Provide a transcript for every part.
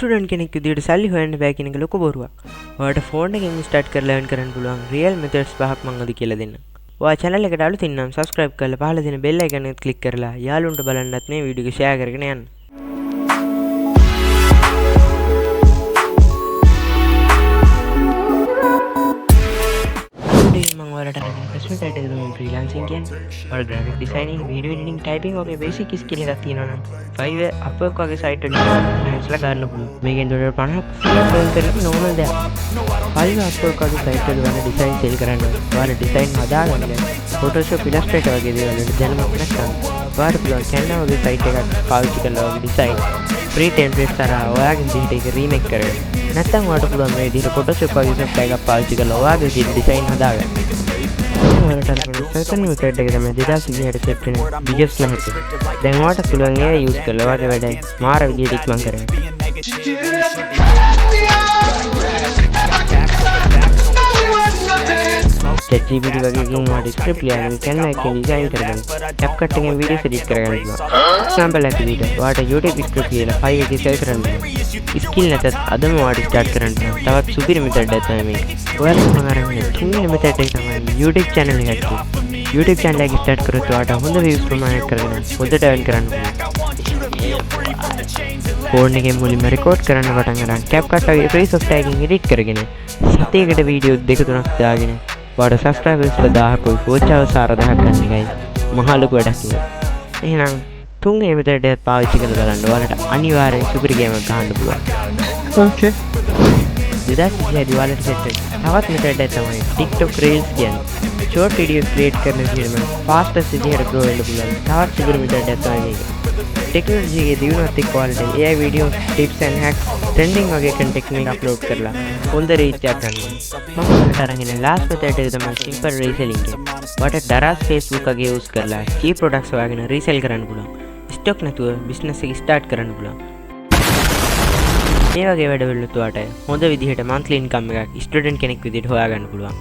Student කෙනෙක් විදිහට සල්ලි හොයන්න බෑ කියන එක ලොකු බොරුවක්. ඔයාලට ෆෝන් එකෙන් ස්ටාර්ට් කරලා earn කරන්න පුළුවන් රියල් මෙතඩ්ස් පහක් මම අද කියලා දෙන්නම්. ඔයා channel එකට අලුතින් නම් subscribe කරලා පහළ දෙන bell icon එකත් click කරලා යාළුවන්ට බලන්නත් මේ වීඩියෝ එක share කරගෙන යන්න. freelancing or graphic designing, video editing, typing or basic skill එකක් තියෙනවා නම් Fiverr Upwork වගේ site වලින් freelance ලා ගන්න පුළුවන්. මේකෙන් $50 freelance කරලා normal දෙයක්. Fiverr Upwork වගේ site වල වල design sell කරන්න ඔයාලා design හදාගන්න Photoshop Illustrator වගේ දේවල් වලට දැනුමක් නැත්නම් ඔයාලට පුළුවන් Canva වගේ site එකක් පාවිච්චි කරලා වගේ design free templates තරහා ඔයාගේ විදිහට ඒක remake කරගන්න. නැත්නම් ඔයාලට පුළුවන් මේ විදිහට Photoshop වගේ software එකක් පාවිච්චි කරලා ඔයාගේ විදිහට design හදාගන්න. සර්කන් මෙතඩ් එක තමයි 2020ට සෙට් වෙන biggest method. දැන් ඔයාලට පුළුවන් ඒ යූස් කරලා ඔයාගේ වැඩ මාර විදිහට ඉක්මන් කරගන්න. ChatGPT වගේ එකකින් ඔයාලට ස්ක්‍රිප්ට් ලියන්න Canva එකෙන් ඩිසයින් කරගන්න. CapCut එකෙන් වීඩියෝස් එඩිට් කරගන්න පුළුවන්. එක්සැම්පල් එකක් විදිහට ඔයාලට YouTube ස්ක්‍රිප්ට් ලියලා ෆයිල් එකේ සෙල් කරන්න පුළුවන්. ස්කිල් නැතත් අදම ඔයාලට ස්ටාර්ට් කරන්න පුළුවන්. තවත් සුපිරි මෙතඩ් එකක් තමයි මේක. ඔයාලට මම තුන්වෙනි මෙතඩ් එක තමයි YouTube channel එකක් තියෙනවා. YouTube channel එක ස්ටාර්ට් කරොත් ඔයාලට හොඳ views ප්‍රමාණයක් කරගෙන හොඳට earn කරන්න පුළුවන්. ෆෝන් එකෙන් මුලින්ම රෙකෝඩ් කරන්න පටන් ගන්න CapCut වගේ free software එකකින් edit කරගෙන සතියකට වීඩියෝ 2-3ක් දාගෙන ඔයාලට subscribers 1000ක් watch hours 4000ක් ගන්න එකයි මහා ලොකු වැඩක් නේ. එහෙනම් තුන්වෙනි මෙතඩ් එක පාවිච්චි කරලා බලන්න ඔයාලට අනිවාර්යෙන් සුපිරි ගේම් එකක් ගන්න පුළුවන්. Okay. 2020 ඔයාලට සෙට් වෙන තවත් මෙතඩ් එකක් තමයි TikTok Reels කියන්නේ. short videos create කරන විදිහම fastest විදිහට grow වෙන්න පුළුවන්. තවත් සුපිරි මෙතඩ් එකක් තමයි මේක. ටෙක්නොලොජි එකේ දියුණුවත් එක්ක ඔයාලට AI videos, tips and hacks, trending වගේ content මේක අප්ලෝඩ් කරලා හොඳ reach එකක් ගන්න. මම ඔයාලට අරගෙන last method එක තමයි simple reselling එක. ඔයාලට Daraz Facebook වගේ use කරලා cheap products හොයාගෙන resell කරන්න පුළුවන්. stock නැතුව business එක start කරන්න පුළුවන්. මේ වගේ වැඩවලුත් ඔයාලට හොඳ විදිහට monthly income එකක් student කෙනෙක් විදිහට හොයාගන්න පුළුවන්.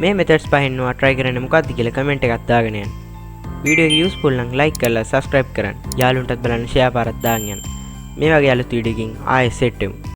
මේ methods පහෙන් ඔයා try කරන්න මොකක්ද කියලා comment එකක් දාගෙන යන්න. video එක useful නම් like කරලා subscribe කරන්න. යාළුවන්ටත් බලන්න share පාරක් දාන්න යන්න. මේ වගේ අලුත් වීඩියෝ එකකින් ආයෙත් සෙට් වෙමු.